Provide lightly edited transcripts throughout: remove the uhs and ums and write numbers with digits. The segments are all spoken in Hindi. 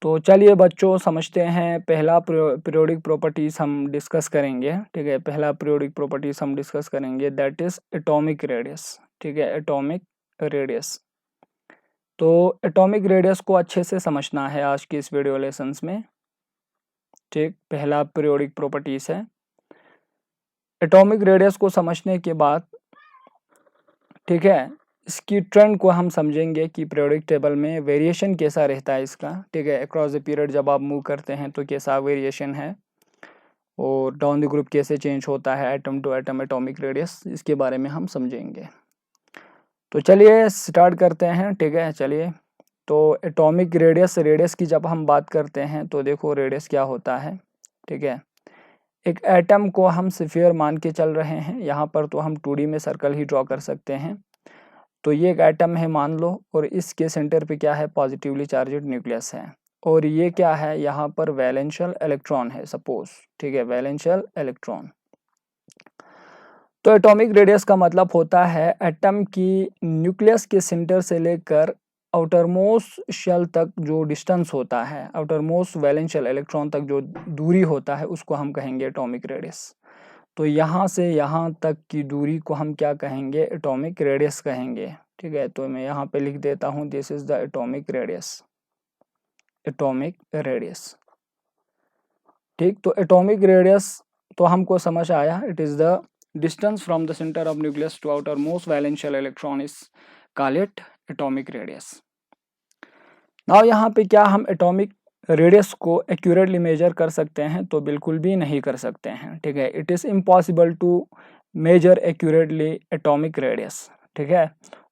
तो चलिए बच्चों समझते हैं, पहला पीरियोडिक प्रॉपर्टीज हम डिस्कस करेंगे। ठीक है, पहला पीरियोडिक प्रॉपर्टीज हम डिस्कस करेंगे, दैट इज एटॉमिक रेडियस। ठीक है, एटॉमिक रेडियस। तो एटॉमिक रेडियस को अच्छे से समझना है आज की इस वीडियो लेसन्स में। ठीक, पहला पीरियोडिक प्रॉपर्टीज है। एटॉमिक रेडियस को समझने के बाद, ठीक है, इसकी ट्रेंड को हम समझेंगे कि पीरियोडिक टेबल में वेरिएशन कैसा रहता है इसका। ठीक है, अक्रॉस द पीरियड जब आप मूव करते हैं तो कैसा वेरिएशन है, और डाउन द ग्रुप कैसे चेंज होता है atom to atom atomic radius, इसके बारे में हम समझेंगे। तो चलिए स्टार्ट करते हैं। ठीक है, चलिए। तो एटॉमिक रेडियस की जब हम बात करते हैं तो देखो रेडियस क्या होता है। ठीक है, एक एटम को हम स्फीयर मान के चल रहे हैं, यहाँ पर तो हम 2D में सर्कल ही ड्रॉ कर सकते हैं। तो ये एक एटम है मान लो, और इसके सेंटर पे क्या है, पॉजिटिवली चार्जड न्यूक्लियस है, और ये क्या है, यहाँ पर वैलेंशियल इलेक्ट्रॉन है सपोज। ठीक है, वैलेंशियल इलेक्ट्रॉन। तो एटॉमिक रेडियस का मतलब होता है एटम की न्यूक्लियस के सेंटर से लेकर आउटरमोस्ट शेल तक जो डिस्टेंस होता है, आउटरमोस्ट वैलेंशियल इलेक्ट्रॉन तक जो दूरी होता है, उसको हम कहेंगे एटॉमिक रेडियस। तो यहाँ से यहाँ तक की दूरी को हम क्या कहेंगे, एटॉमिक रेडियस कहेंगे। ठीक है, तो मैं यहाँ पे लिख देता हूँ, this is the atomic radius, atomic radius. ठीक, तो एटॉमिक रेडियस तो हमको समझ आया, it is the distance from the centre of nucleus to outer most valential electron is call it atomic radius. Now यहाँ पे क्या हम एटॉमिक रेडियस को एक्यूरेटली मेजर कर सकते हैं, तो बिल्कुल भी नहीं कर सकते हैं। ठीक है, it is impossible to measure accurately atomic radius. ठीक है,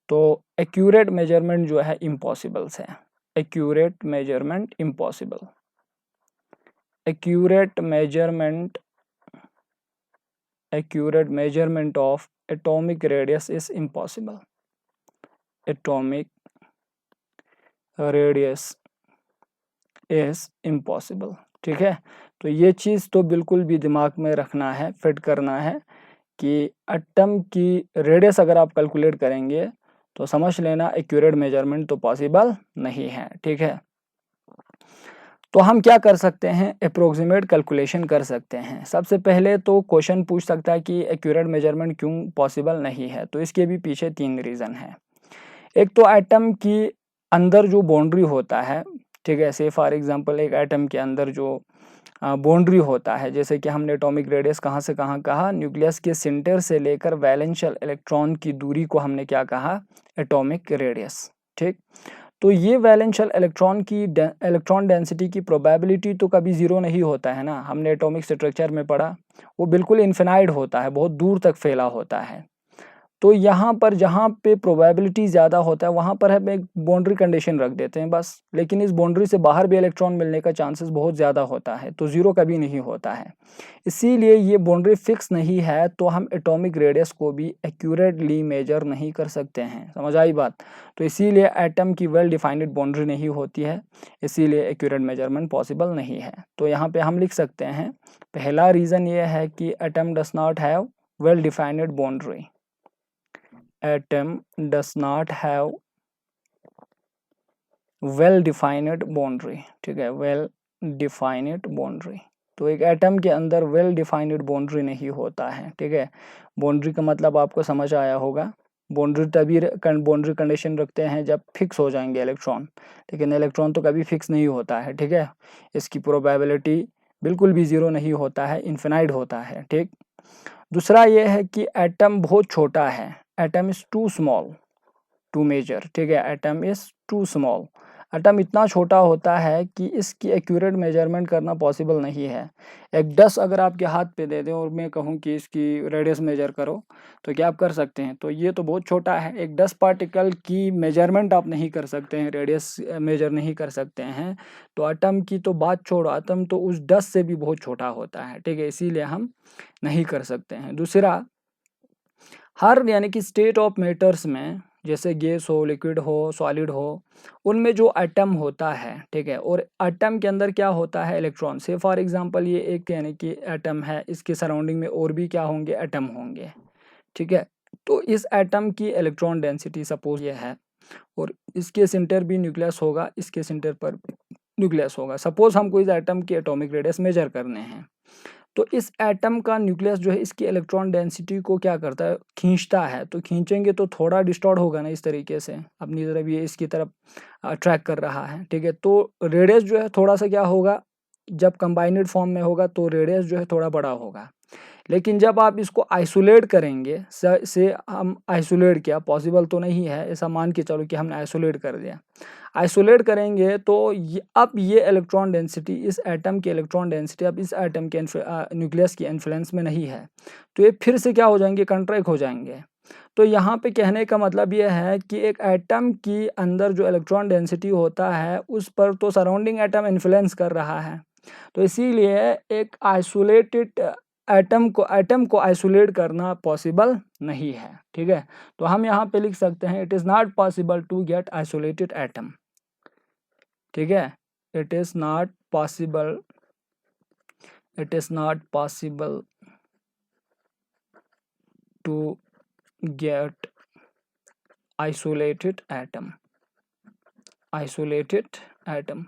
तो एक्यूरेट मेजरमेंट जो है इम्पॉसिबल्स है, accurate measurement impossible, accurate measurement of atomic radius is impossible, atomic radius is impossible। ठीक है, तो ये चीज़ तो बिल्कुल भी दिमाग में रखना है, फिट करना है कि एटम की रेडियस अगर आप कैलकुलेट करेंगे तो समझ लेना एक्यूरेट मेजरमेंट तो पॉसिबल नहीं है। ठीक है, तो हम क्या कर सकते हैं, अप्रोक्सीमेट कैलकुलेशन कर सकते हैं। सबसे पहले तो क्वेश्चन पूछ सकता है कि एक्यूरेट मेजरमेंट क्यों पॉसिबल नहीं है, तो इसके भी पीछे 3 रीज़न है। एक तो एटम की अंदर जो बाउंड्री होता है, ठीक है, से फॉर एग्जांपल एक एटम के अंदर जो बाउंड्री होता है, जैसे कि हमने एटॉमिक रेडियस कहाँ से कहाँ कहा, न्यूक्लियस के सेंटर से लेकर वैलेंशियल इलेक्ट्रॉन की दूरी को हमने क्या कहा, एटॉमिक रेडियस। ठीक, तो ये वैलेंशियल इलेक्ट्रॉन डेंसिटी की प्रोबेबिलिटी तो कभी ज़ीरो नहीं होता है ना, हमने एटॉमिक स्ट्रक्चर में पढ़ा, वो बिल्कुल इन्फिनाइट होता है, बहुत दूर तक फैला होता है। तो यहाँ पर जहाँ पे प्रोबेबिलिटी ज़्यादा होता है वहाँ पर हम एक बाउंड्री कंडीशन रख देते हैं बस, लेकिन इस बाउंड्री से बाहर भी इलेक्ट्रॉन मिलने का चांसेस बहुत ज़्यादा होता है, तो ज़ीरो कभी नहीं होता है। इसीलिए ये बाउंड्री फिक्स नहीं है, तो हम एटॉमिक रेडियस को भी एक्यूरेटली मेजर नहीं कर सकते हैं। समझ आई बात? तो इसीलिए एटम की वेल डिफाइंड बाउंड्री नहीं होती है, इसीलिए एक्यूरेट मेजरमेंट पॉसिबल नहीं है। तो यहाँ पे हम लिख सकते हैं, पहला रीज़न ये है कि atom does not have well defined boundary, atom does not have well defined boundary। ठीक है, well defined boundary, तो एक एटम के अंदर वेल डिफाइंड बाउंड्री नहीं होता है। ठीक है, बाउंड्री का मतलब आपको समझ आया होगा, बाउंड्री तभी बाउंड्री कंडीशन रखते हैं जब फिक्स हो जाएंगे इलेक्ट्रॉन, लेकिन इलेक्ट्रॉन तो कभी फिक्स नहीं होता है। ठीक है, इसकी प्रोबेबिलिटी बिल्कुल भी ज़ीरो नहीं होता है, इन्फिनाइट होता है। ठीक, दूसरा ये है कि एटम बहुत छोटा है, atom is too small to measure. ठीक है, atom is too small, atom इतना छोटा होता है कि इसकी एक्यूरेट मेजरमेंट करना पॉसिबल नहीं है। एक 10 अगर आपके हाथ पे दे दें और मैं कहूँ कि इसकी रेडियस मेजर करो, तो क्या आप कर सकते हैं? तो ये तो बहुत छोटा है, एक 10 पार्टिकल की मेजरमेंट आप नहीं कर सकते हैं, रेडियस मेजर नहीं कर सकते हैं। तो एटम की तो बात छोड़ो, एटम तो उस 10 से भी बहुत छोटा होता है। ठीक है, इसीलिए हम नहीं कर सकते हैं। दूसरा, हर यानी कि स्टेट ऑफ मैटर्स में, जैसे गैस हो, लिक्विड हो, सॉलिड हो, उनमें जो एटम होता है, ठीक है, और एटम के अंदर क्या होता है, इलेक्ट्रॉन। से फॉर एग्जांपल ये एक यानी कि एटम है, इसके सराउंडिंग में और भी क्या होंगे, एटम होंगे। ठीक है, तो इस एटम की इलेक्ट्रॉन डेंसिटी सपोज ये है, और इसके सेंटर भी न्यूक्लियस होगा, इसके सेंटर पर न्यूक्लियस होगा। सपोज हमको इस एटम की एटॉमिक रेडियस मेजर करने हैं, तो इस एटम का न्यूक्लियस जो है इसकी इलेक्ट्रॉन डेंसिटी को क्या करता है, खींचता है। तो खींचेंगे तो थोड़ा डिस्टॉर्ट होगा ना, इस तरीके से अपनी तरफ ये इसकी तरफ अट्रैक्ट कर रहा है, ठीक है। तो रेडियस जो है थोड़ा सा क्या होगा, जब कंबाइनेड फॉर्म में होगा तो रेडियस जो है थोड़ा बड़ा होगा। लेकिन जब आप इसको आइसोलेट करेंगे, से हम आइसोलेट किया, पॉसिबल तो नहीं है, ऐसा मान के चलो कि हमने आइसोलेट कर दिया। आइसोलेट करेंगे तो अब ये इलेक्ट्रॉन डेंसिटी, इस एटम की इलेक्ट्रॉन डेंसिटी अब इस एटम के न्यूक्लियस की इन्फ्लुएंस में नहीं है, तो ये फिर से क्या हो जाएंगे, कंट्रैक्ट हो जाएंगे। तो यहाँ पे कहने का मतलब ये है कि एक एटम की अंदर जो इलेक्ट्रॉन डेंसिटी होता है उस पर तो सराउंडिंग एटम इन्फ्लुएंस कर रहा है। तो इसीलिए एक आइसोलेटेड एटम को आइसोलेट करना पॉसिबल नहीं है, ठीक है। तो हम यहाँ पे लिख सकते हैं, it is not possible to get isolated atom, ठीक है। It is not possible to get isolated atom.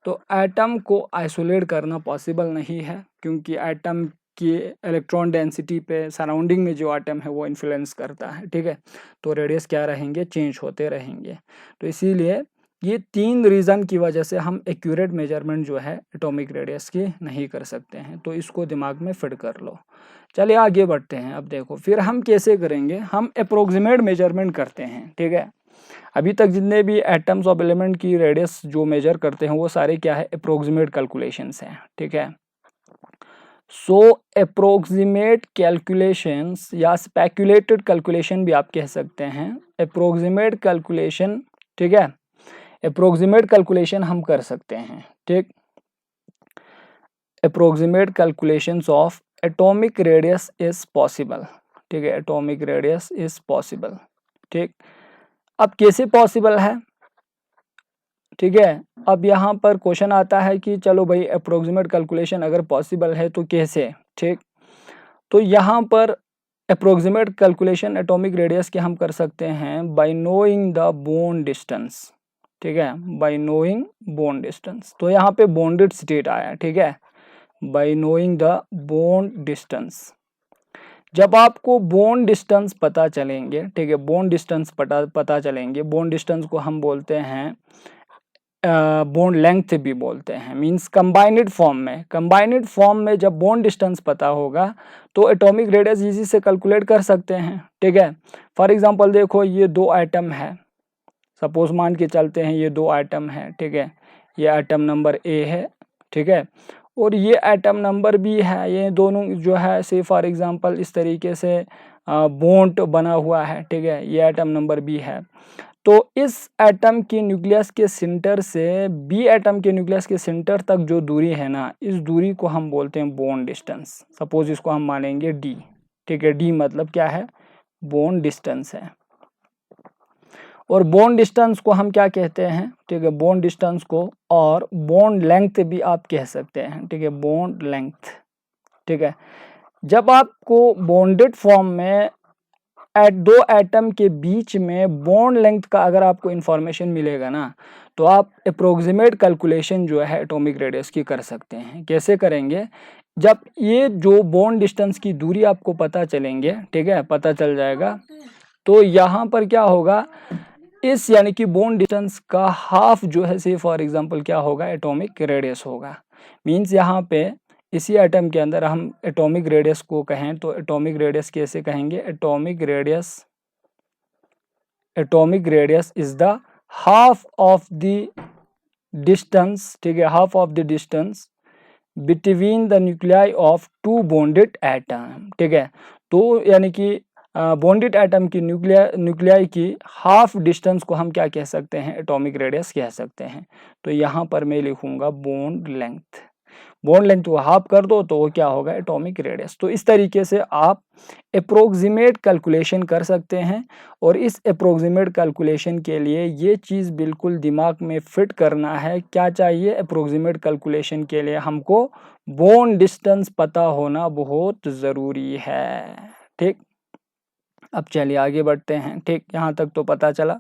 तो एटम को आइसोलेट करना पॉसिबल नहीं है, क्योंकि एटम की इलेक्ट्रॉन डेंसिटी पे सराउंडिंग में जो एटम है वो इन्फ्लुएंस करता है, ठीक है। तो रेडियस क्या रहेंगे, चेंज होते रहेंगे। तो इसीलिए ये 3 रीज़न की वजह से हम एक्यूरेट मेजरमेंट जो है एटॉमिक रेडियस की नहीं कर सकते हैं। तो इसको दिमाग में फिट कर लो। चलिए आगे बढ़ते हैं। अब देखो फिर हम कैसे करेंगे, हम अप्रोक्सीमेट मेजरमेंट करते हैं, ठीक है। अभी तक जितने भी एटम्स ऑफ एलिमेंट की रेडियस जो मेजर करते हैं वो सारे क्या है, अप्रोक्सीमेट कैलकुलेशंस हैं, ठीक है। सो अप्रोक्सीमेट कैलकुलेशंस या स्पेक्युलेटेड कैलकुलेशन भी आप कह सकते हैं, अप्रोक्सीमेट कैलकुलेशन, ठीक है। अप्रोक्सीमेट कैलकुलेशन हम कर सकते हैं, ठीक। Approximate calculations of atomic radius is possible, ठीक है। एटॉमिक रेडियस इज पॉसिबल, ठीक। अब कैसे पॉसिबल है, ठीक है। अब यहाँ पर क्वेश्चन आता है कि चलो भाई अप्रोक्सीमेट कैलकुलेशन अगर पॉसिबल है तो कैसे, ठीक। तो यहाँ पर अप्रोक्सीमेट कैलकुलेशन एटॉमिक रेडियस के हम कर सकते हैं bye knowing the bone distance, ठीक है, बाय नोइंग बोन डिस्टेंस। तो यहाँ पे बॉन्डेड स्टेट आया, ठीक है, bye knowing the bone distance. जब आपको बोन डिस्टेंस पता चलेंगे, ठीक है, बोन डिस्टेंस पता चलेंगे, बोन डिस्टेंस को हम बोलते हैं बोन लेंथ भी बोलते हैं, मींस कंबाइनेड फॉर्म में जब बोन डिस्टेंस पता होगा तो एटॉमिक रेडियस इजी से कैलकुलेट कर सकते हैं, ठीक है। फॉर एग्जांपल देखो ये 2 आइटम है, सपोज मान के चलते हैं ये 2 आइटम है, ठीक है। ये आइटम नंबर ए है, ठीक है, और ये आइटम नंबर बी है। ये दोनों जो है से फॉर एग्जांपल इस तरीके से बॉन्ड बना हुआ है, ठीक है। ये आइटम नंबर बी है। तो इस एटम के न्यूक्लियस के सेंटर से बी एटम के न्यूक्लियस के सेंटर तक जो दूरी है ना, इस दूरी को हम बोलते हैं बॉन्ड डिस्टेंस। सपोज इसको हम मानेंगे डी, ठीक है। डी मतलब क्या है, बॉन्ड डिस्टेंस है। और बॉन्ड डिस्टेंस को हम क्या कहते हैं, ठीक है, बॉन्ड डिस्टेंस को, और बॉन्ड लेंथ भी आप कह सकते हैं, ठीक है, बॉन्ड लेंथ, ठीक है। जब आपको बॉन्डेड फॉर्म में 2 एटम के बीच में बॉन्ड लेंथ का अगर आपको इंफॉर्मेशन मिलेगा ना, तो आप अप्रोक्सीमेट कैलकुलेशन जो है एटॉमिक रेडियस की कर सकते हैं। कैसे करेंगे, जब ये जो बॉन्ड डिस्टेंस की दूरी आपको पता चलेंगे, ठीक है, पता चल जाएगा, तो यहाँ पर क्या होगा, इस यानी कि बॉन्ड डिस्टेंस का हाफ जो है से फॉर एग्जांपल क्या होगा, एटॉमिक रेडियस होगा। मींस यहाँ पे इसी एटम के अंदर हम एटॉमिक रेडियस को कहें तो एटॉमिक रेडियस कैसे कहेंगे, atomic radius is the half of the distance, ठीक है, half of the distance between the nuclei of 2 bonded atom, ठीक है। तो यानी कि बॉन्डेड एटम की न्यूक्लियाई की हाफ डिस्टेंस को हम क्या कह सकते हैं, एटॉमिक रेडियस कह सकते हैं। तो यहाँ पर मैं लिखूंगा बॉन्ड लेंथ को हाफ कर दो तो वो क्या होगा, एटॉमिक रेडियस। तो इस तरीके से आप अप्रोक्सीमेट कैलकुलेशन कर सकते हैं। और इस अप्रोक्सीमेट कैलकुलेशन के लिए ये चीज़ बिल्कुल दिमाग में फिट करना है, क्या चाहिए, अप्रोक्सीमेट कैलकुलेशन के लिए हमको बॉन्ड डिस्टेंस पता होना बहुत ज़रूरी है, ठीक। अब चलिए आगे बढ़ते हैं, ठीक, यहाँ तक तो पता चला।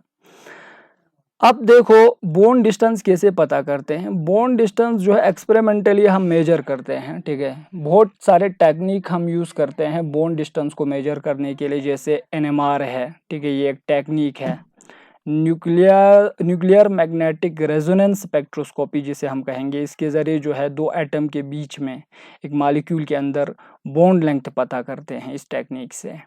अब देखो बॉन्ड डिस्टेंस कैसे पता करते हैं। बॉन्ड डिस्टेंस जो है एक्सपेरिमेंटली हम मेजर करते हैं, ठीक है। बहुत सारे टेक्निक हम यूज़ करते हैं बॉन्ड डिस्टेंस को मेजर करने के लिए, जैसे NMR है, ठीक है, ये एक टेक्निक है। न्यूक्लियर मैग्नेटिक रेजोनेंस स्पेक्ट्रोस्कोपी जिसे हम कहेंगे, इसके ज़रिए जो है दो एटम के बीच में एक मॉलिक्यूल के अंदर बॉन्ड लेंथ पता करते हैं इस टेक्निक से।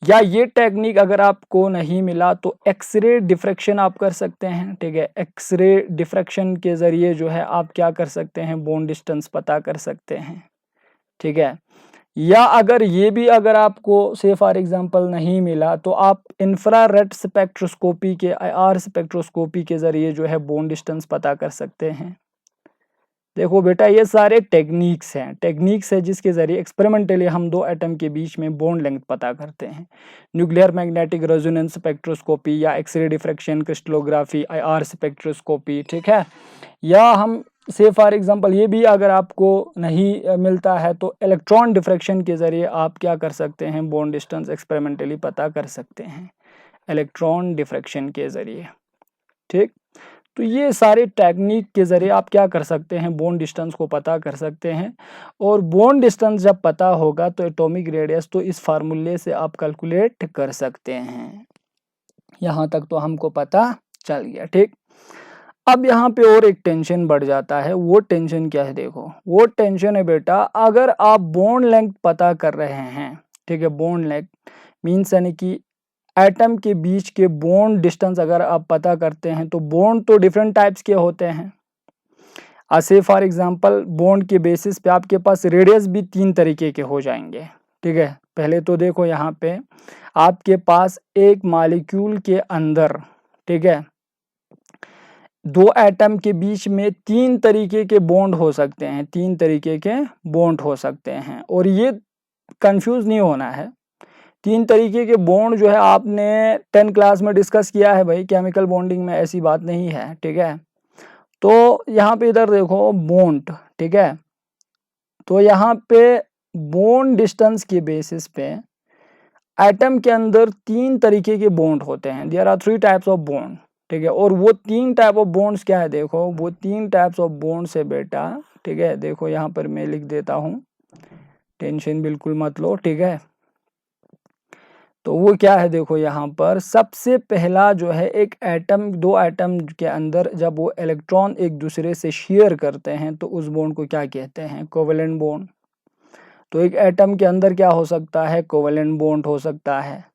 या ये टेक्निक अगर आपको नहीं मिला तो एक्सरे डिफ्रैक्शन आप कर सकते हैं, ठीक है। एक्सरे डिफ्रैक्शन के ज़रिए जो है आप क्या कर सकते हैं, बॉन्ड डिस्टेंस पता कर सकते हैं, ठीक है। या अगर ये भी अगर आपको से फॉर एग्जांपल नहीं मिला तो आप इंफ्रारेड स्पेक्ट्रोस्कोपी के IR स्पेक्ट्रोस्कोपी के ज़रिए जो है बॉन्ड डिस्टेंस पता कर सकते हैं। देखो बेटा ये सारे टेक्निक्स है जिसके ज़रिए एक्सपेरिमेंटली हम दो एटम के बीच में बॉन्ड लेंथ पता करते हैं। न्यूक्लियर मैग्नेटिक रेजोनेंस स्पेक्ट्रोस्कोपी या X ray diffraction crystallography IR spectroscopy, ठीक है। या हम से फॉर एग्जांपल ये भी अगर आपको नहीं मिलता है तो इलेक्ट्रॉन डिफ्रैक्शन के ज़रिए आप क्या कर सकते हैं, बॉन्ड डिस्टेंस एक्सपेरिमेंटली पता कर सकते हैं इलेक्ट्रॉन डिफ्रैक्शन के ज़रिए, ठीक। तो ये सारे टेक्निक के ज़रिए आप क्या कर सकते हैं, बॉन्ड डिस्टेंस को पता कर सकते हैं। और बॉन्ड डिस्टेंस जब पता होगा तो एटॉमिक रेडियस तो इस फार्मूले से आप कैलकुलेट कर सकते हैं। यहाँ तक तो हमको पता चल गया, ठीक। अब यहाँ पे और एक टेंशन बढ़ जाता है। वो टेंशन क्या है, देखो वो टेंशन है बेटा, अगर आप बॉन्ड लेंथ पता कर रहे हैं, ठीक है, बॉन्ड लेंथ मीन्स यानी कि एटम के बीच के बॉन्ड डिस्टेंस अगर आप पता करते हैं तो बॉन्ड तो डिफरेंट टाइप्स के होते हैं। ऐसे फॉर एग्जांपल बॉन्ड के बेसिस पे आपके पास रेडियस भी 3 तरीके के हो जाएंगे, ठीक है। पहले तो देखो यहाँ पे आपके पास एक मॉलिक्यूल के अंदर, ठीक है, दो एटम के बीच में 3 तरीके के बॉन्ड हो सकते हैं, 3 तरीके के बॉन्ड हो सकते हैं। और ये कंफ्यूज नहीं होना है, 3 तरीके के बॉन्ड जो है आपने 10 क्लास में डिस्कस किया है भाई, केमिकल बॉन्डिंग में ऐसी बात नहीं है, ठीक है। तो यहाँ पे इधर देखो बॉन्ड, ठीक है, तो यहाँ पे बॉन्ड डिस्टेंस के बेसिस पे एटम के अंदर 3 तरीके के बॉन्ड होते हैं। There are 3 types of bond, ठीक है। और वो 3 टाइप ऑफ बॉन्ड्स क्या है, देखो वो 3 टाइप्स ऑफ बॉन्ड्स है बेटा, ठीक है। देखो यहाँ पर मैं लिख देता हूँ, टेंशन बिल्कुल मत लो, ठीक है। तो वो क्या है, देखो यहाँ पर सबसे पहला जो है एक एटम, दो एटम के अंदर जब वो इलेक्ट्रॉन एक दूसरे से शेयर करते हैं तो उस बॉन्ड को क्या कहते हैं, कोवेलेंट बॉन्ड। तो एक एटम के अंदर क्या हो सकता है, कोवेलेंट बॉन्ड हो सकता है।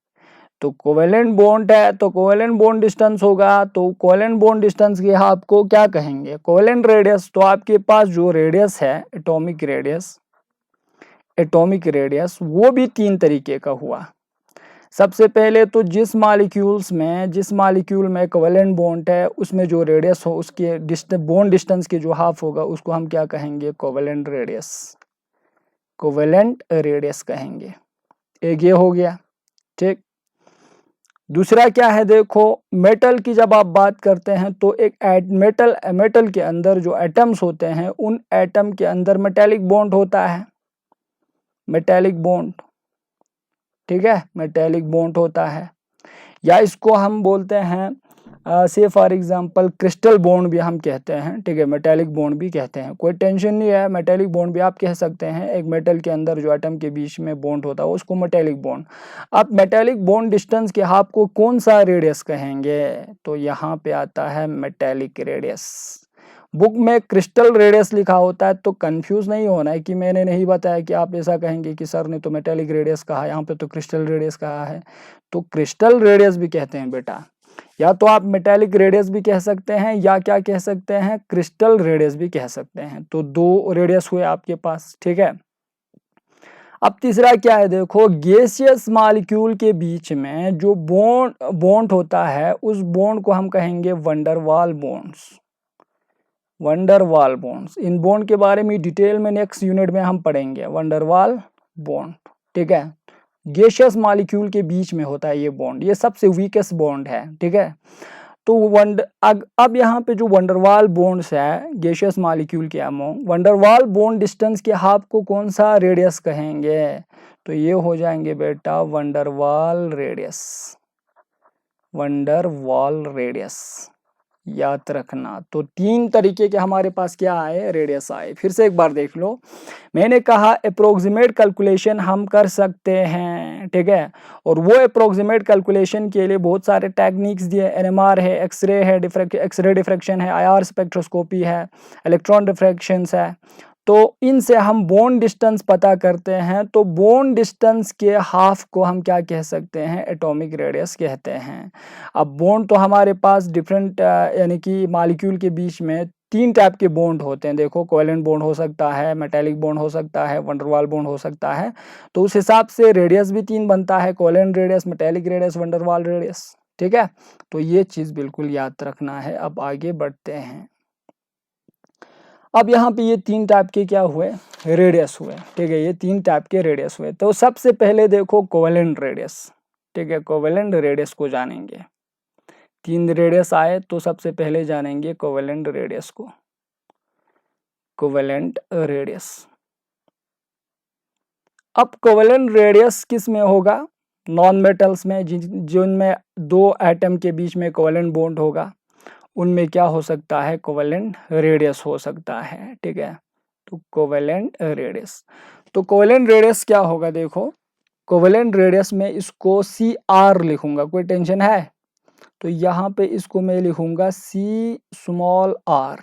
तो कोवेलेंट बॉन्ड है तो कोवेलेंट बॉन्ड डिस्टेंस होगा, तो कोवेलेंट बॉन्ड डिस्टेंस के आपको क्या कहेंगे, कोवेलेंट रेडियस। तो आपके पास जो रेडियस है एटॉमिक रेडियस वो भी 3 तरीके का हुआ। सबसे पहले तो जिस मॉलिक्यूल में कोवेलेंट बॉन्ड है उसमें जो रेडियस हो उसके बॉन्ड डिस्टेंस के जो हाफ होगा उसको हम क्या कहेंगे, कोवेलेंट रेडियस कहेंगे। एक ये हो गया, ठीक। दूसरा क्या है, देखो मेटल की जब आप बात करते हैं तो एक मेटल के अंदर जो एटम्स होते हैं उन एटम के अंदर मेटेलिक बॉन्ड होता है, मेटेलिक बॉन्ड, ठीक है, मेटेलिक बॉन्ड होता है। या इसको हम बोलते हैं से फॉर एग्जांपल क्रिस्टल बॉन्ड भी हम कहते हैं, ठीक है, मेटेलिक बॉन्ड भी कहते हैं, कोई टेंशन नहीं है, मेटेलिक बॉन्ड भी आप कह सकते हैं। एक मेटल के अंदर जो एटम के बीच में बॉन्ड होता है उसको मेटेलिक बॉन्ड। अब मेटेलिक बॉन्ड डिस्टेंस के आपको कौन सा रेडियस कहेंगे, तो यहाँ पे आता है मेटेलिक रेडियस। बुक में क्रिस्टल रेडियस लिखा होता है तो कंफ्यूज नहीं होना है कि मैंने नहीं बताया कि आप ऐसा कहेंगे कि सर ने तो मेटेलिक रेडियस कहा, यहाँ पे तो क्रिस्टल रेडियस कहा है। तो क्रिस्टल रेडियस भी कहते हैं बेटा, या तो आप मेटेलिक रेडियस भी कह सकते हैं या क्या कह सकते हैं, क्रिस्टल रेडियस भी कह सकते हैं। तो 2 रेडियस हुए आपके पास, ठीक है। अब तीसरा क्या है, देखो गैसियस मॉलिक्यूल के बीच में जो बॉन्ड होता है उस बॉन्ड को हम कहेंगे वंडरवाल बॉन्ड्स। इन बॉन्ड के बारे में डिटेल में नेक्स्ट यूनिट में हम पढ़ेंगे, वंडरवाल बॉन्ड, ठीक है। गैसियस मॉलिक्यूल के बीच में होता है ये बॉन्ड, ये सबसे वीकेस्ट बॉन्ड है, ठीक है। तो अब यहाँ पे जो वंडरवाल बॉन्ड्स है गैसियस मॉलिक्यूल के अमोंग, वंडरवाल बॉन्ड डिस्टेंस के हाफ को कौन सा रेडियस कहेंगे, तो ये हो जाएंगे बेटा वंडरवाल रेडियस। याद रखना। तो 3 तरीके के हमारे पास क्या आए, रेडियस आए। फिर से एक बार देख लो, मैंने कहा अप्रोक्सीमेट कैलकुलेशन हम कर सकते हैं, ठीक है। और वो अप्रोक्सीमेट कैलकुलेशन के लिए बहुत सारे टेक्निक्स दिए, एनएमआर है, एक्सरे है, एक्सरे डिफ्रैक्शन है, आईआर स्पेक्ट्रोस्कोपी है, इलेक्ट्रॉन डिफ्रैक्शंस है। तो इनसे हम बोन डिस्टेंस पता करते हैं। तो बोन डिस्टेंस के हाफ को हम क्या कह सकते हैं, एटॉमिक रेडियस कहते हैं। अब बॉन्ड तो हमारे पास डिफरेंट यानी कि मॉलिक्यूल के बीच में 3 टाइप के बॉन्ड होते हैं। देखो, कोवेलेंट बॉन्ड हो सकता है, मेटालिक बॉन्ड हो सकता है, वंडरवाल बॉन्ड हो सकता है। तो उस हिसाब से रेडियस भी 3 बनता है, covalent radius, metallic radius, van der Waals radius, ठीक है। तो ये चीज बिल्कुल याद रखना है। अब आगे बढ़ते हैं। अब यहाँ पे ये 3 टाइप के क्या हुए, रेडियस हुए, ठीक है। ये 3 टाइप के रेडियस हुए। तो सबसे पहले देखो कोवेलेंट रेडियस, ठीक है। कोवेलेंट रेडियस को जानेंगे। 3 रेडियस आए तो सबसे पहले जानेंगे कोवेलेंट रेडियस को। कोवेलेंट रेडियस, अब कोवेलेंट रेडियस किस में होगा, नॉन मेटल्स में, जिनमें 2 एटम के बीच में कोवेलेंट बॉन्ड होगा, उनमें क्या हो सकता है, कोवेलेंट रेडियस हो सकता है, ठीक है। तो कोवेलेंट रेडियस, तो कोवेलेंट रेडियस क्या होगा, देखो कोवेलेंट रेडियस में इसको CR लिखूंगा, कोई टेंशन है। तो यहाँ पे इसको मैं लिखूंगा C⁻r।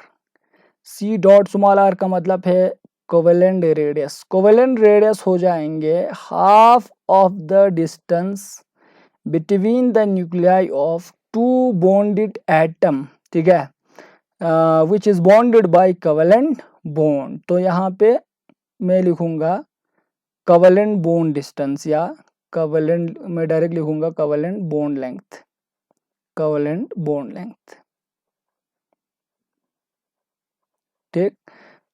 C dot small r का मतलब है कोवेलेंट रेडियस। कोवेलेंट रेडियस हो जाएंगे half of the distance between the nuclei of 2 bonded atom, ठीक है, which is bonded by covalent bond. तो यहाँ पे मैं लिखूंगा कोवेलेंट बॉन्ड डिस्टेंस, या कोवेलेंट, मैं डायरेक्ट लिखूंगा covalent bond length, covalent bond length, ठीक।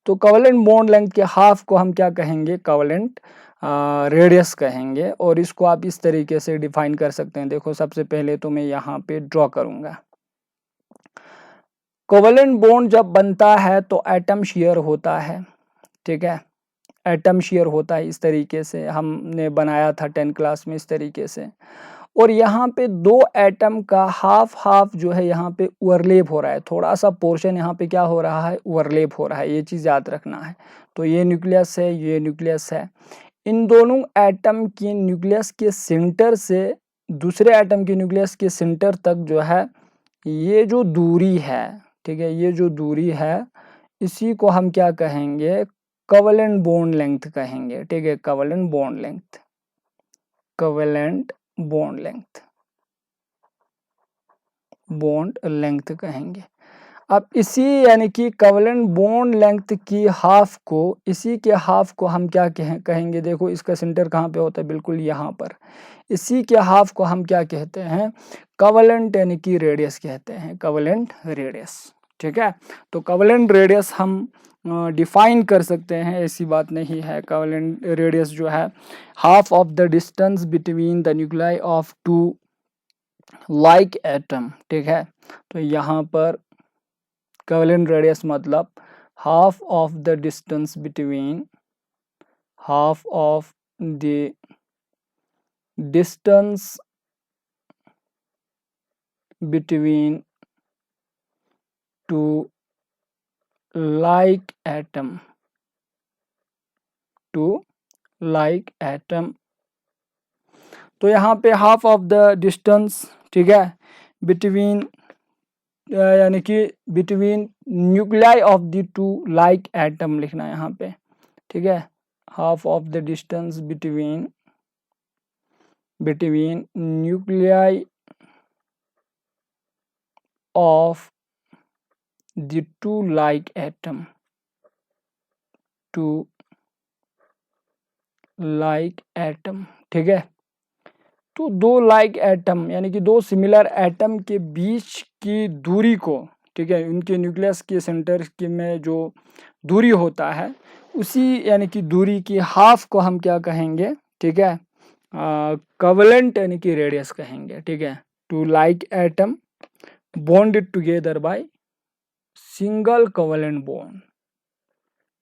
तो कोवेलेंट बॉन्ड लेंथ के हाफ को हम क्या कहेंगे, कोवेलेंट रेडियस कहेंगे। और इसको आप इस तरीके से डिफाइन कर सकते हैं। देखो, सबसे पहले तो मैं यहाँ पे ड्रॉ करूंगा। कोवेलेंट बॉन्ड जब बनता है तो एटम शेयर होता है, ठीक है। एटम शेयर होता है, इस तरीके से हमने बनाया था 10 क्लास में, इस तरीके से। और यहाँ पे 2 एटम का हाफ हाफ जो है यहाँ पे ओवरलैप हो रहा है, थोड़ा सा पोर्शन यहाँ पे क्या हो रहा है, ओवरलैप हो रहा है। ये चीज़ याद रखना है। तो ये न्यूक्लियस है, ये न्यूक्लियस है। इन दोनों एटम की न्यूक्लियस के सेंटर से दूसरे एटम के न्यूक्लियस के सेंटर तक जो है, ये जो दूरी है, ठीक है, ये जो दूरी है, इसी को हम क्या कहेंगे, कोवेलेंट बॉन्ड लेंथ कहेंगे, ठीक है। Covalent bond length, covalent bond length, bond length कहेंगे। अब इसी यानी कि कोवेलेंट बॉन्ड लेंथ की हाफ को, इसी के हाफ को हम क्या कहेंगे, देखो इसका सेंटर कहाँ पे होता है, बिल्कुल यहाँ पर। इसी के हाफ को हम क्या कहते हैं, कोवेलेंट यानी कि रेडियस कहते हैं, कोवेलेंट रेडियस, ठीक है। तो कोवेलेंट रेडियस हम डिफाइन कर सकते हैं, ऐसी बात नहीं है। कोवेलेंट रेडियस जो है half of the distance between the nuclei of 2 like atom, ठीक है। तो यहाँ पर कोवेलेंट रेडियस मतलब half of the distance between, half of the distance between 2 like atom, 2 like atom. तो यहाँ पे हाफ ऑफ द डिस्टेंस, ठीक है, बिटवीन यानी कि between nuclei of the 2 like atom लिखना है यहाँ पे, ठीक है। Half of the distance between nuclei of the 2 like atom, 2 like atom, ठीक है। तो 2 लाइक एटम यानी कि 2 सिमिलर एटम के बीच की दूरी को, ठीक है, उनके न्यूक्लियस के सेंटर के में जो दूरी होता है, उसी यानी कि दूरी की हाफ को हम क्या कहेंगे, ठीक है, कोवेलेंट यानी कि रेडियस कहेंगे, ठीक है। 2 like atom bonded together by single covalent bond,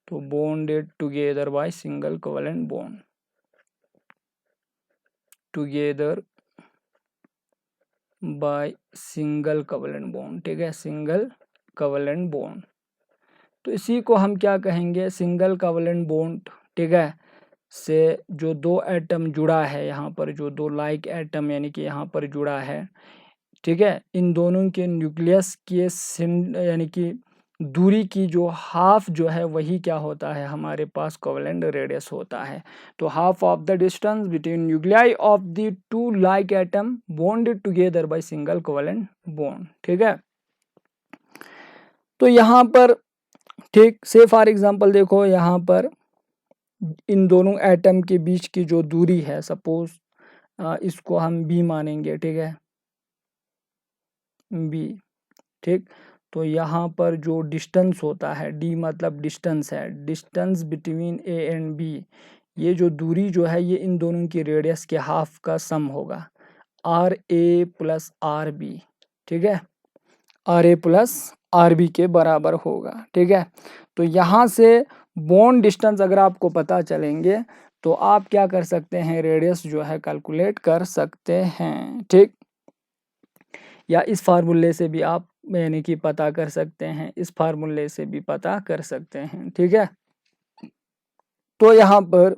तो bonded together by single covalent bond, together by single covalent bond, ठीक है, सिंगल कोवेलेंट बॉन्ड। तो इसी को हम क्या कहेंगे, सिंगल कोवेलेंट बॉन्ड, ठीक है, से जो दो एटम जुड़ा है यहाँ पर, जो दो लाइक एटम यानी कि यहाँ पर जुड़ा है, ठीक है, इन दोनों के न्यूक्लियस के यानी कि दूरी की जो हाफ जो है वही क्या होता है, हमारे पास कोवेलेंट रेडियस होता है। तो half of the distance between nuclei of the two like atom bonded together by single covalent bond, ठीक है। तो यहाँ पर ठीक से फॉर एग्जांपल देखो, यहाँ पर इन दोनों एटम के बीच की जो दूरी है, सपोज इसको हम बी मानेंगे, ठीक है, बी, ठीक। तो यहाँ पर जो डिस्टेंस होता है, डी मतलब डिस्टेंस है, distance between A and B, ये जो दूरी जो है ये इन दोनों की रेडियस के हाफ का सम होगा, R A plus R B, ठीक है, R A plus R B के बराबर होगा, ठीक है। तो यहाँ से बॉन्ड डिस्टेंस अगर आपको पता चलेंगे तो आप क्या कर सकते हैं, रेडियस जो है कैलकुलेट कर सकते हैं, ठीक। या इस फार्मूले से भी आप यानी कि पता कर सकते हैं, इस फार्मूले से भी पता कर सकते हैं, ठीक है। तो यहाँ पर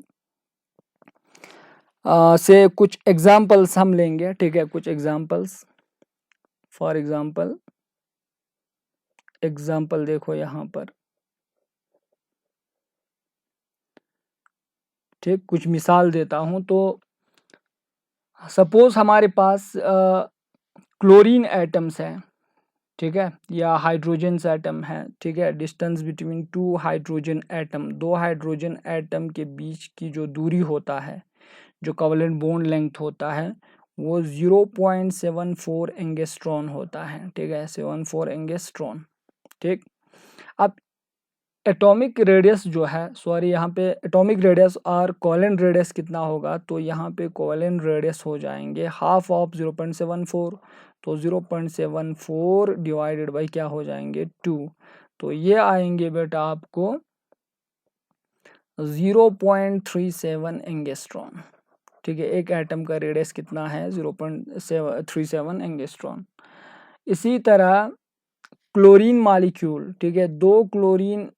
से कुछ एग्जाम्पल्स हम लेंगे, ठीक है, कुछ एग्जाम्पल्स, फॉर एग्जाम्पल देखो यहाँ पर, ठीक, कुछ मिसाल देता हूँ। तो सपोज हमारे पास क्लोरीन एटम्स है, ठीक है, या हाइड्रोजन एटम है, ठीक है, distance between two hydrogen atom, दो हाइड्रोजन एटम के बीच की जो दूरी होता है, जो कोवेलेंट बॉन्ड लेंथ होता है, वो 0.74 एंगस्ट्रॉन होता है, ठीक है, 74 एंगस्ट्रॉन, ठीक। अब एटॉमिक रेडियस जो है, सॉरी यहाँ पे एटॉमिक रेडियस और कोवेलेंट रेडियस कितना होगा, तो यहाँ पे कोवेलेंट रेडियस हो जाएंगे हाफ ऑफ 0.74, तो 0.74 डिवाइडेड बाई क्या हो जाएंगे 2, तो ये आएंगे बेटा आपको 0.37 एंगस्ट्रॉन, ठीक है। एक एटम का रेडियस कितना है, 0.37 एंगस्ट्रॉन। इसी तरह क्लोरीन मॉलिक्यूल, ठीक है, दो क्लोरीन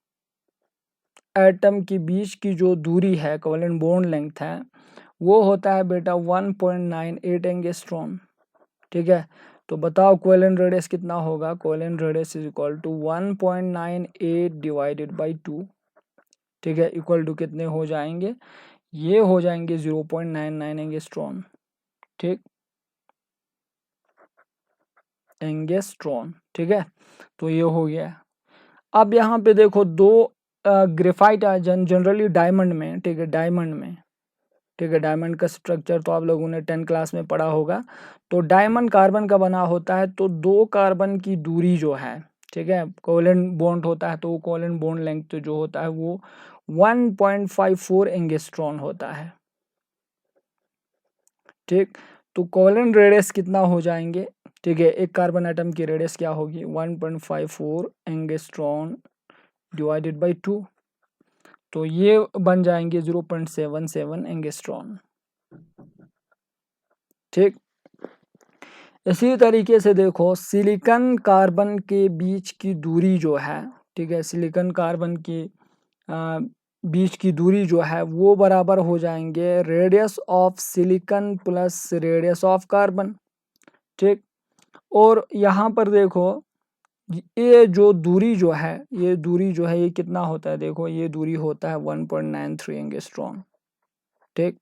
एटम के बीच की जो दूरी है, कोवेलेंट बॉन्ड लेंथ है, वो होता है बेटा 1.98 एंगस्ट्रॉन, ठीक है। तो बताओ कोवेलेंट रेडियस कितना होगा, covalent radius is equal to 1.98 divided by 2, ठीक है, इक्वल टू कितने हो जाएंगे, ये हो जाएंगे 0.99 एंगस्ट्रॉन, ठीक, एंगस्ट्रॉन, ठीक है। तो ये हो गया। अब यहाँ पे देखो दो ग्रेफाइट जनरली डायमंड में, ठीक है, डायमंड में, ठीक है, डायमंड का स्ट्रक्चर तो आप लोगों ने 10 क्लास में पढ़ा होगा। तो डायमंड कार्बन का बना होता है, तो दो कार्बन की दूरी जो है, ठीक है, कोवेलेंट बॉन्ड होता है, तो वो कोवेलेंट बॉन्ड लेंथ जो होता है वो 1.54 एंगस्ट्रॉन होता है, ठीक। तो कोवेलेंट रेडियस कितना हो जाएंगे, ठीक है, एक कार्बन एटम की रेडियस क्या होगी 1.54 एंगस्ट्रॉन डिवाइडेड बाई 2, तो ये बन जाएंगे 0.77 एंगस्ट्रॉन, ठीक। इसी तरीके से देखो सिलिकॉन कार्बन के बीच की दूरी जो है, ठीक है, सिलिकॉन कार्बन की बीच की दूरी जो है वो बराबर हो जाएंगे radius of silicon plus radius of carbon, ठीक। और यहाँ पर देखो ये जो दूरी जो है, ये दूरी जो है ये कितना होता है, देखो ये दूरी होता है 1.93 एंगस्ट्रॉन, ठीक।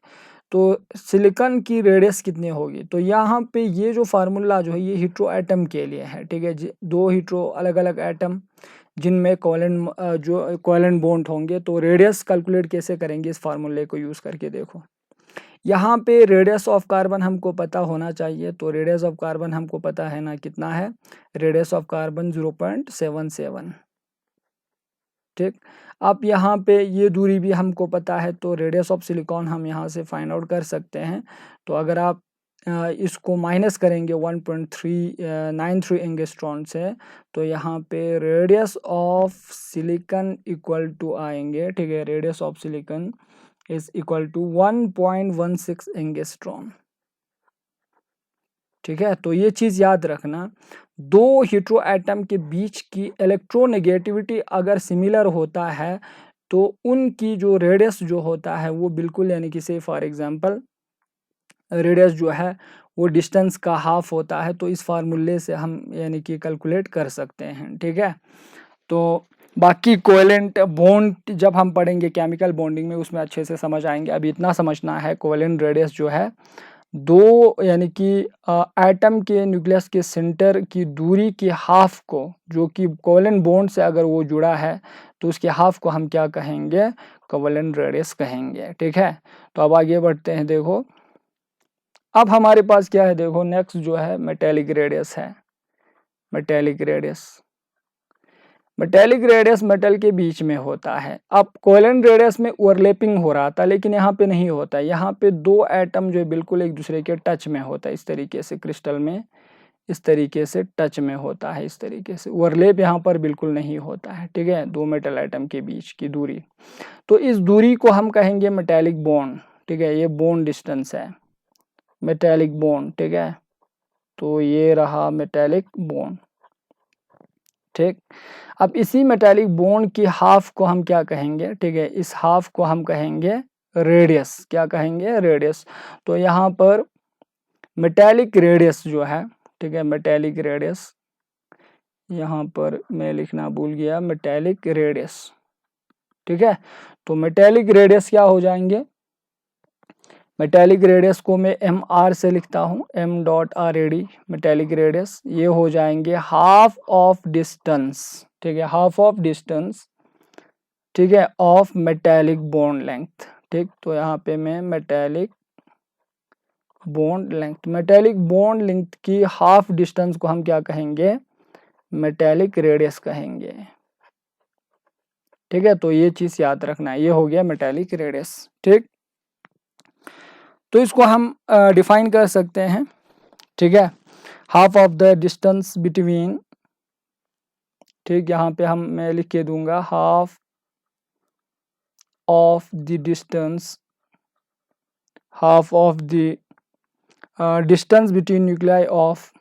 तो सिलिकॉन की रेडियस कितनी होगी, तो यहाँ पे ये जो फार्मूला जो है ये हीट्रो एटम के लिए है, ठीक है, दो हीट्रो अलग अलग एटम जिनमें कोवेलेंट जो कोवेलेंट बॉन्ड होंगे, तो रेडियस कैलकुलेट कैसे करेंगे इस फार्मूले को यूज़ करके। देखो यहाँ पे रेडियस ऑफ कार्बन हमको पता होना चाहिए, तो रेडियस ऑफ कार्बन हमको पता है ना कितना है, रेडियस ऑफ कार्बन 0.77, ठीक। अब यहाँ पे ये दूरी भी हमको पता है, तो रेडियस ऑफ सिलिकॉन हम यहाँ से फाइंड आउट कर सकते हैं। तो अगर आप इसको माइनस करेंगे 1.393 एंगस्ट्रॉन से, तो यहाँ पे radius of silicon equal to आएंगे, ठीक है, radius of silicon is equal to 1.16 angstrom, ठीक है, तो ये चीज़ याद रखना, दो हेटेरो एटम के बीच की इलेक्ट्रोनेगेटिविटी अगर सिमिलर होता है तो उनकी जो रेडियस जो होता है वो बिल्कुल, यानी कि से फॉर एग्जांपल रेडियस जो है वो डिस्टेंस का हाफ होता है, तो इस फार्मूले से हम यानी कि कैलकुलेट कर सकते हैं। ठीक है, तो बाकी कोवेलेंट बॉन्ड जब हम पढ़ेंगे केमिकल बॉन्डिंग में उसमें अच्छे से समझ आएंगे। अभी इतना समझना है, कोवेलेंट रेडियस जो है दो यानी कि एटम के न्यूक्लियस के सेंटर की दूरी की हाफ को, जो कि कोवेलेंट बॉन्ड से अगर वो जुड़ा है तो उसके हाफ को हम क्या कहेंगे, कोवेलेंट रेडियस कहेंगे। ठीक है, तो अब आगे बढ़ते हैं। देखो अब हमारे पास क्या है, देखो नेक्स्ट जो है मेटेलिक रेडियस है। Metallic radius, metallic radius metal के बीच में होता है। अब कोवेलेंट रेडियस में ओवरलैपिंग हो रहा था लेकिन यहाँ पे नहीं होता, यहाँ पे दो एटम जो बिल्कुल एक दूसरे के टच में होता है, इस तरीके से क्रिस्टल में इस तरीके से टच में होता है, इस तरीके से ओवरलैप यहाँ पर बिल्कुल नहीं होता है। ठीक है, दो मेटल एटम के बीच की दूरी, तो इस दूरी को हम कहेंगे मेटेलिक बॉन्ड। ठीक है, ये बॉन्ड डिस्टेंस है, मेटेलिक बॉन्ड। ठीक है, तो ये रहा मेटेलिक बॉन्ड। ठीक, अब इसी मेटेलिक बॉन्ड की हाफ को हम क्या कहेंगे, ठीक है, इस हाफ को हम कहेंगे रेडियस। क्या कहेंगे, रेडियस। तो यहाँ पर मेटेलिक रेडियस जो है, ठीक है, मेटेलिक रेडियस, यहाँ पर मैं लिखना भूल गया, मेटेलिक रेडियस। ठीक है, तो मेटेलिक रेडियस क्या हो जाएंगे, मेटेलिक रेडियस को मैं एम आर से लिखता हूँ, M dot R A D, metallic radius, ये हो जाएंगे हाफ ऑफ डिस्टेंस। ठीक है, हाफ ऑफ डिस्टेंस, ठीक है, ऑफ मेटेलिक बॉन्ड लेंथ। ठीक, तो यहाँ पे मैं metallic bond length, metallic bond length की हाफ डिस्टेंस को हम क्या कहेंगे, मेटेलिक रेडियस कहेंगे। ठीक है, तो ये चीज याद रखना है, ये हो गया मेटेलिक रेडियस। ठीक, तो इसको हम डिफाइन कर सकते हैं। ठीक है, half of the distance between, ठीक, यहाँ पे हम मैं लिख के दूंगा half of the distance, half of the distance between nuclei of,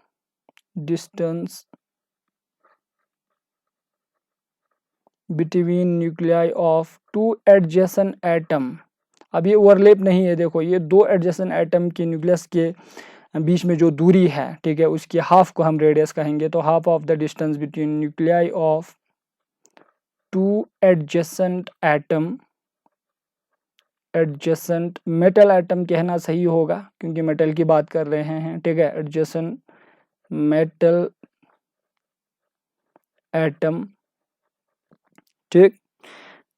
distance between nuclei of two adjacent atom. अब ये ओवरलैप नहीं है, देखो ये दो एडजेसेंट एटम के न्यूक्लियस के बीच में जो दूरी है, ठीक है, उसकी हाफ को हम रेडियस कहेंगे। तो half of the distance between nuclei of two adjacent atom, adjacent metal atom कहना सही होगा क्योंकि मेटल की बात कर रहे हैं। ठीक है, एडजेसेंट मेटल एटम, ठीक,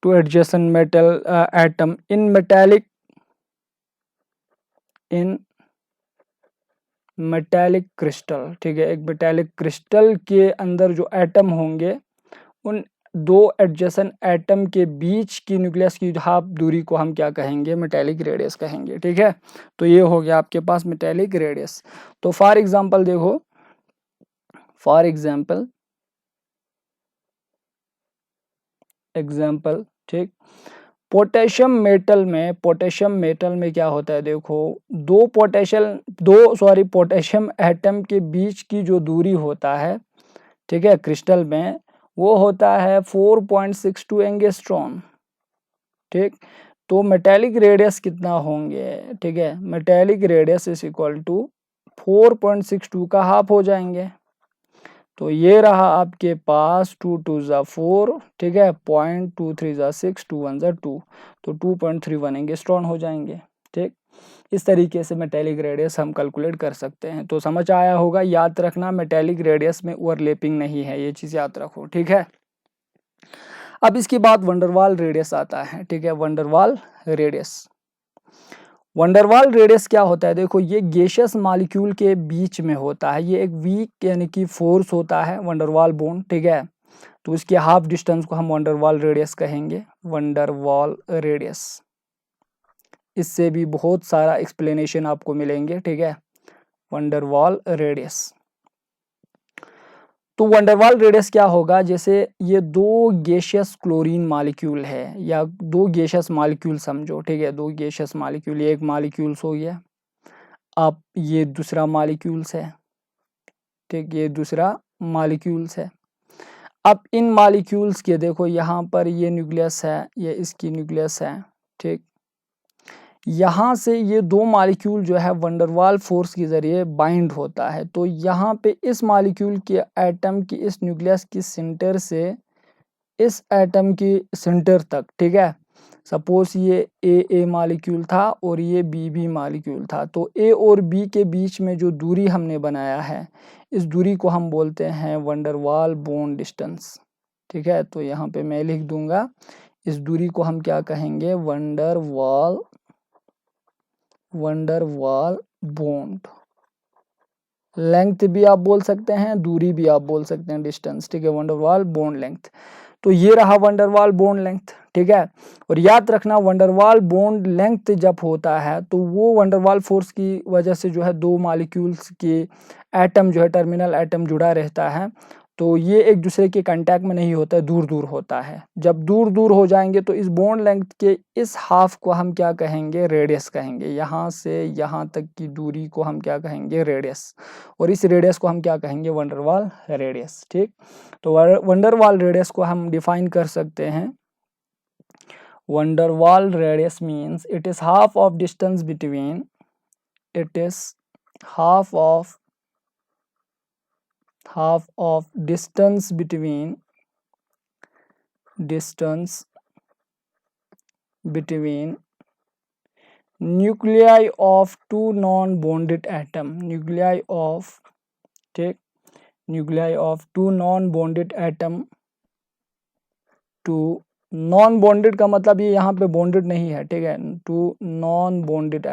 two adjacent metal atom in metallic, in metallic crystal. ठीक है, एक मेटेलिक क्रिस्टल के अंदर जो एटम होंगे उन दो एडजेसेंट एटम के बीच की न्यूक्लियस की हाफ दूरी को हम क्या कहेंगे, मेटेलिक रेडियस कहेंगे। ठीक है, तो ये हो गया आपके पास मेटेलिक रेडियस। तो फॉर एग्जांपल देखो, फॉर एग्जांपल एग्जांपल, ठीक, पोटेशियम मेटल में, पोटेशियम मेटल में क्या होता है, देखो पोटेशियम एटम के बीच की जो दूरी होता है, ठीक है, क्रिस्टल में वो होता है 4.62 एंगस्ट्रॉम। ठीक, तो मेटेलिक रेडियस कितना होंगे, ठीक है, metallic radius is equal to 4.62 का हाफ हो जाएंगे। तो ये रहा आपके पास 2 2 ज़ा 4, ठीक है, 0.23 ज़ा 6, 2 1 ज़ा 2, तो 2.31 एंगस्ट्रॉन हो जाएंगे। ठीक, इस तरीके से मेटेलिक रेडियस हम कैलकुलेट कर सकते हैं। तो समझ आया होगा, याद रखना मेटेलिक रेडियस में ओवरलैपिंग नहीं है, ये चीज़ याद रखो। ठीक है, अब इसके बाद वंडरवाल रेडियस आता है। ठीक है, वंडरवाल रेडियस, वंडरवाल रेडियस क्या होता है, देखो ये गैसियस मॉलिक्यूल के बीच में होता है, ये एक वीक यानी कि फोर्स होता है वंडरवाल बॉन्ड। ठीक है, तो इसके हाफ डिस्टेंस को हम वंडरवाल रेडियस कहेंगे, वंडरवाल रेडियस। इससे भी बहुत सारा एक्सप्लेनेशन आपको मिलेंगे। ठीक है, वंडरवाल रेडियस। तो वंडरवाल रेडियस क्या होगा, जैसे ये दो गैसियस क्लोरीन मॉलिक्यूल है या दो गैसियस मॉलिक्यूल समझो। ठीक है, दो गैसियस मॉलिक्यूल, ये एक मॉलिक्यूल्स हो गया, अब ये दूसरा मॉलिक्यूल्स है, ठीक, ये दूसरा मॉलिक्यूल्स है। अब इन मॉलिक्यूल्स के देखो यहाँ पर ये न्यूक्लियस है, ये इसकी न्यूक्लियस है, ठीक। यहाँ से ये दो मॉलिक्यूल जो है वंडरवाल फोर्स के ज़रिए बाइंड होता है। तो यहाँ पे इस मॉलिक्यूल के एटम की इस न्यूक्लियस की सेंटर से इस एटम की सेंटर तक, ठीक है। सपोज ये ए मॉलिक्यूल था और ये बी मॉलिक्यूल था, तो ए और बी के बीच में जो दूरी हमने बनाया है, इस दूरी को हम बोलते हैं वंडरवाल बॉन्ड डिस्टेंस, ठीक है। तो यहाँ पे मैं लिख दूंगा, इस दूरी को हम क्या कहेंगे, वंडरवाल बॉन्ड। लेंथ भी आप बोल सकते हैं, दूरी भी आप बोल सकते हैं, डिस्टेंस, ठीक है, वंडरवाल बॉन्ड लेंथ। तो ये रहा वंडरवाल बॉन्ड लेंथ, ठीक है। और याद रखना वंडरवाल बॉन्ड लेंथ जब होता है तो वो वंडरवाल फोर्स की वजह से जो है दो मॉलिक्यूल्स के एटम जो है टर्मिनल एटम जुड़ा रहता है, तो ये एक दूसरे के कांटेक्ट में नहीं होता है, दूर दूर होता है। जब दूर दूर हो जाएंगे तो इस बॉन्ड लेंथ के इस हाफ को हम क्या कहेंगे, रेडियस कहेंगे। यहाँ से यहाँ तक की दूरी को हम क्या कहेंगे, रेडियस। और इस रेडियस को हम क्या कहेंगे, वंडरवाल रेडियस, ठीक। तो वंडरवाल रेडियस को हम डिफाइन कर सकते हैं, van der Waals radius means it is half of distance between, it is half of distance between nuclei of two non-bonded atom, nuclei of two non-bonded atom, two non bonded का मतलब ये यहाँ पे बॉन्डेड नहीं है, ठीक है, टू नॉन बॉन्डेड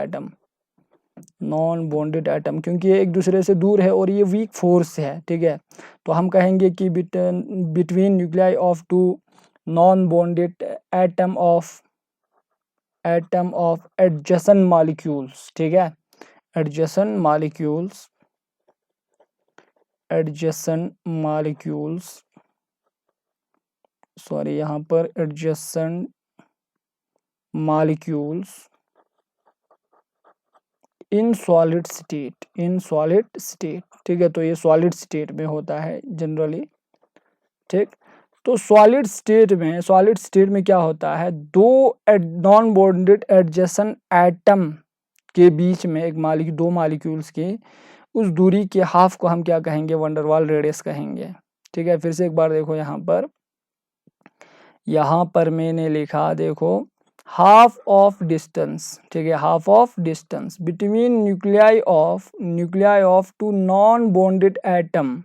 एटम, क्योंकि ये एक दूसरे से दूर है और ये वीक फोर्स है, ठीक है। तो हम कहेंगे कि between nuclei of two non bonded atom of adjacent molecules, ठीक है, एडजेसेंट मॉलिक्यूल्स, सॉरी, यहाँ पर adjacent molecules in solid state, ठीक है। तो ये सॉलिड स्टेट में होता है जनरली, ठीक। तो सॉलिड स्टेट में क्या होता है, दो नॉन बॉन्डेड एडजेसेंट एटम के बीच में एक दो मॉलिक्यूल्स की उस दूरी के हाफ को हम क्या कहेंगे, वंडरवाल रेडियस कहेंगे, ठीक है। फिर से एक बार देखो, यहाँ पर मैंने लिखा, देखो, हाफ ऑफ डिस्टेंस, ठीक है, half of distance between nuclei of two non bonded atom.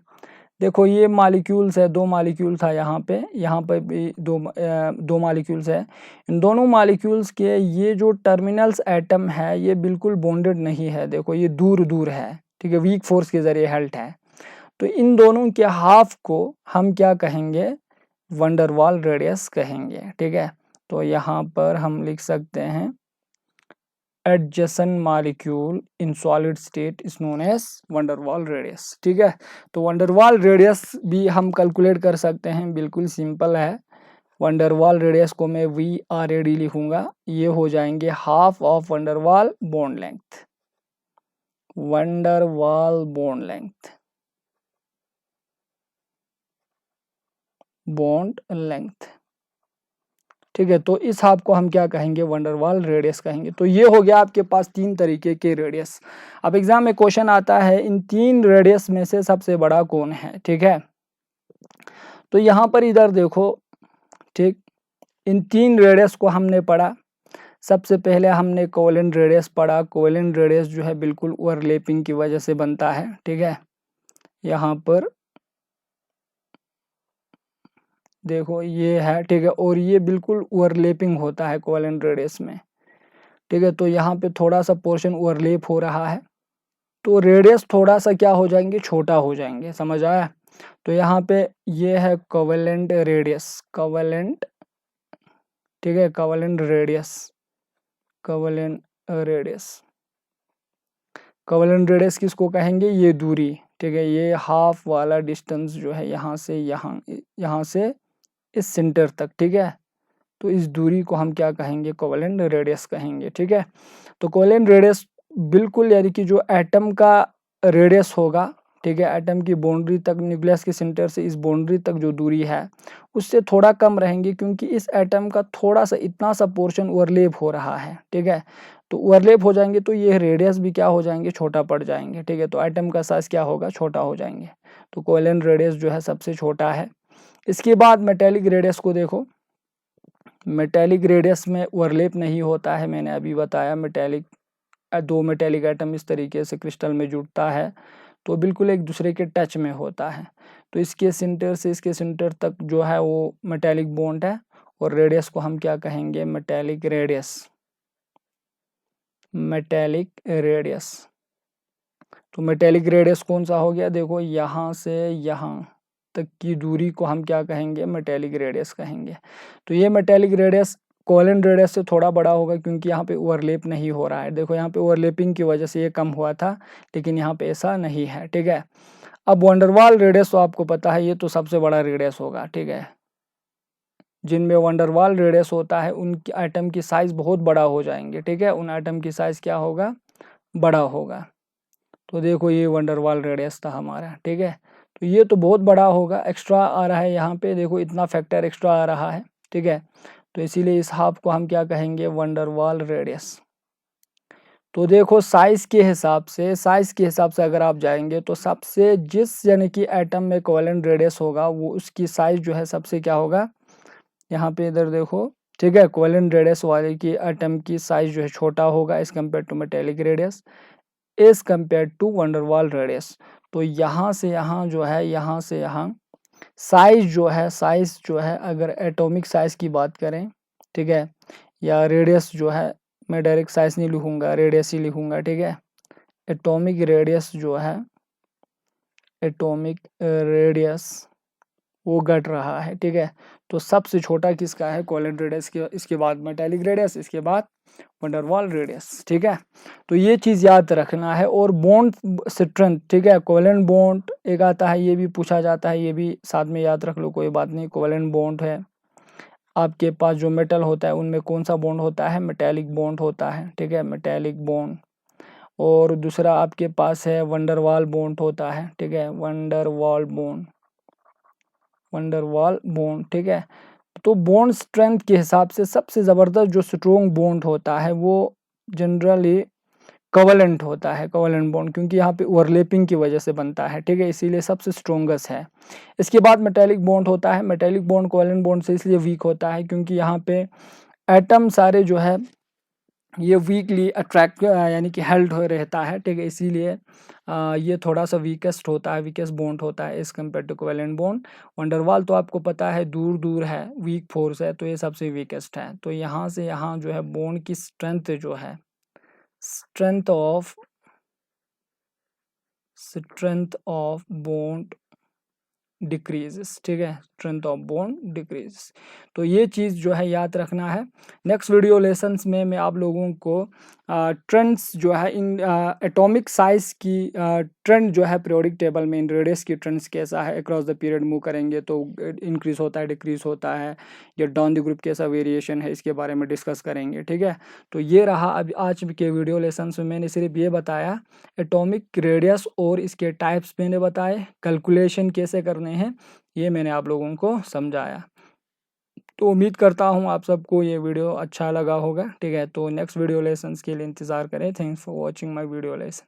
देखो ये मॉलिक्यूल्स है, दो मॉलिक्यूल था यहाँ पे भी दो मॉलिक्यूल्स है। इन दोनों मॉलिक्यूल्स के ये जो टर्मिनल्स एटम है ये बिल्कुल बॉन्डेड नहीं है, देखो ये दूर दूर है, ठीक है, वीक फोर्स के जरिए हेल्ड है। तो इन दोनों के हाफ को हम क्या कहेंगे, वंडरवाल रेडियस कहेंगे, ठीक है। तो यहाँ पर हम लिख सकते हैं adjacent molecule in solid state is known as van der Waals radius, ठीक है। तो वंडरवाल रेडियस भी हम कैलकुलेट कर सकते हैं, बिल्कुल सिंपल है। वंडरवाल रेडियस को मैं VRAD लिखूंगा, ये हो जाएंगे half of van der Waals bond length, ठीक है। तो इस हाफ को हम क्या कहेंगे, वंडरवाल रेडियस कहेंगे। तो ये हो गया आपके पास तीन तरीके के रेडियस। अब एग्जाम में क्वेश्चन आता है इन तीन रेडियस में से सबसे बड़ा कौन है, ठीक है। तो यहाँ पर इधर देखो, ठीक, इन तीन रेडियस को हमने पढ़ा। सबसे पहले हमने कोवेलेंट रेडियस पढ़ा। कोवेलेंट रेडियस जो है बिल्कुल ओवरलैपिंग की वजह से बनता है, ठीक है। यहाँ पर देखो ये है, ठीक है, और ये बिल्कुल ओवरलैपिंग होता है कोवेलेंट रेडियस में, ठीक है। तो यहाँ पे थोड़ा सा पोर्शन ओवरलैप हो रहा है, तो रेडियस थोड़ा सा क्या हो जाएंगे, छोटा हो जाएंगे, समझ आया। तो यहाँ पे ये है कोवेलेंट रेडियस, ठीक है, कोवेलेंट रेडियस किसको कहेंगे, ये दूरी, ठीक है, ये हाफ वाला डिस्टेंस जो है यहाँ से इस सेंटर तक, ठीक है। तो इस दूरी को हम क्या कहेंगे, कोवेलेंट रेडियस कहेंगे, ठीक है। तो कोवेलेंट रेडियस बिल्कुल यानी कि जो एटम का रेडियस होगा, ठीक है, एटम की बाउंड्री तक, न्यूक्लियस के सेंटर से इस बाउंड्री तक जो दूरी है उससे थोड़ा कम रहेंगे, क्योंकि इस एटम का थोड़ा सा इतना सा पोर्शन ओवरलैप हो रहा है, ठीक है। तो ओवरलैप हो जाएंगे तो ये रेडियस भी क्या हो जाएंगे, छोटा पड़ जाएंगे, ठीक है। तो एटम का साइज क्या होगा, छोटा हो जाएंगे। तो कोवेलेंट रेडियस जो है सबसे छोटा है। इसके बाद मेटेलिक रेडियस को देखो। मेटेलिक रेडियस में ओवरलैप नहीं होता है, मैंने अभी बताया। दो मेटेलिक एटम इस तरीके से क्रिस्टल में जुड़ता है तो बिल्कुल एक दूसरे के टच में होता है। तो इसके सेंटर से इसके सेंटर तक जो है वो मेटेलिक बॉन्ड है, और रेडियस को हम क्या कहेंगे, मेटेलिक रेडियस। मेटेलिक रेडियस, तो मेटेलिक रेडियस कौन सा हो गया, देखो यहाँ से यहाँ तक की दूरी को हम क्या कहेंगे, मेटेलिक रेडियस कहेंगे। तो ये मेटेलिक रेडियस कोवेलेंट रेडियस से थोड़ा बड़ा होगा, क्योंकि यहाँ पे ओवरलैप नहीं हो रहा है। देखो यहाँ पे ओवरलैपिंग की वजह से ये कम हुआ था, लेकिन यहाँ पे ऐसा नहीं है, ठीक है। अब वंडरवाल रेडियस तो आपको पता है, ये तो सबसे बड़ा रेडियस होगा, ठीक है। जिनमें वंडरवाल रेडियस होता है उनकी एटम की साइज बहुत बड़ा हो जाएंगे, ठीक है। उन एटम की साइज क्या होगा, बड़ा होगा। तो देखो ये वंडरवाल रेडियस था हमारा, ठीक है। तो ये तो बहुत बड़ा होगा, एक्स्ट्रा आ रहा है यहाँ पे, देखो इतना फैक्टर एक्स्ट्रा आ रहा है, ठीक है। तो इसीलिए इस हाफ को हम क्या कहेंगे, वंडरवाल रेडियस। तो देखो साइज के हिसाब से अगर आप जाएंगे तो सबसे जिस यानी कि एटम में कोवेलेंट रेडियस होगा वो उसकी साइज जो है सबसे क्या होगा, यहाँ पे इधर देखो, ठीक है। कोवेलेंट रेडियस वाले की एटम की साइज जो है छोटा होगा as compare to metallic radius, as compare to van der Waals radius. तो यहाँ से यहाँ जो है, यहाँ से यहाँ साइज जो है अगर एटॉमिक साइज की बात करें, ठीक है, या रेडियस जो है, मैं डायरेक्ट साइज नहीं लिखूंगा, रेडियस ही लिखूंगा, ठीक है। एटॉमिक रेडियस जो है, एटॉमिक रेडियस वो घट रहा है, ठीक है। तो सबसे छोटा किसका है, कोवेलेंट रेडियस के, इसके बाद मेटेलिक रेडियस, इसके बाद वंडरवाल रेडियस, ठीक है। तो ये चीज़ याद रखना है। और बॉन्ड स्ट्रेंथ, ठीक है, कोवेलेंट बॉन्ड एक आता है, ये भी पूछा जाता है, ये भी साथ में याद रख लो, कोई बात नहीं। कोवेलेंट बॉन्ड है, आपके पास जो मेटल होता है उनमें कौन सा बॉन्ड होता है, मेटेलिक बॉन्ड होता है, ठीक है, मेटेलिक बॉन्ड। और दूसरा आपके पास है वंडरवाल बॉन्ड होता है, ठीक है, वंडरवाल बॉन्ड, वंडरवाल बॉन्ड, ठीक है। तो बॉन्ड स्ट्रेंथ के हिसाब से सबसे ज़बरदस्त जो स्ट्रोंग बॉन्ड होता है वो जनरली कोवेलेंट होता है, कोवेलेंट बॉन्ड, क्योंकि यहाँ पे ओवरलैपिंग की वजह से बनता है, ठीक है, इसीलिए सबसे स्ट्रोंगेस्ट है। इसके बाद मेटेलिक बॉन्ड होता है। मेटेलिक बॉन्ड कोवेलेंट बॉन्ड से इसलिए वीक होता है क्योंकि यहाँ पे एटम सारे जो है ये वीकली अट्रैक्ट यानी कि हेल्ड हो रहता है, ठीक है, इसीलिए ये थोड़ा सा वीकेस्ट होता है, वीकेस्ट बॉन्ड होता है as compare to covalent bond. Van der Waals तो आपको पता है दूर दूर है, वीक फोर्स है, तो ये सबसे वीकेस्ट है। तो यहाँ से यहाँ जो है बॉन्ड की स्ट्रेंथ जो है, स्ट्रेंथ ऑफ बॉन्ड डिक्रीजेस, ठीक है, स्ट्रेंथ ऑफ बॉन्ड डिक्रीजेस। तो ये चीज़ जो है याद रखना है। नेक्स्ट वीडियो लेसन्स में मैं आप लोगों को ट्रेंड्स जो है इन एटॉमिक साइज की ट्रेंड जो है पीरियोडिक टेबल में इन रेडियस की ट्रेंड्स कैसा है, अक्रॉस द पीरियड मूव करेंगे तो इंक्रीज होता है, डिक्रीज होता है, या डाउन द ग्रुप कैसा वेरिएशन है, इसके बारे में डिस्कस करेंगे, ठीक है। तो ये रहा अब आज के वीडियो लेसन्स में। मैंने सिर्फ ये बताया एटॉमिक रेडियस और इसके टाइप्स मैंने बताए, कैलकुलेशन कैसे करने हैं ये मैंने आप लोगों को समझाया। तो उम्मीद करता हूँ आप सबको ये वीडियो अच्छा लगा होगा, ठीक है। तो नेक्स्ट वीडियो लेसन्स के लिए इंतज़ार करें। Thanks for watching my video lesson.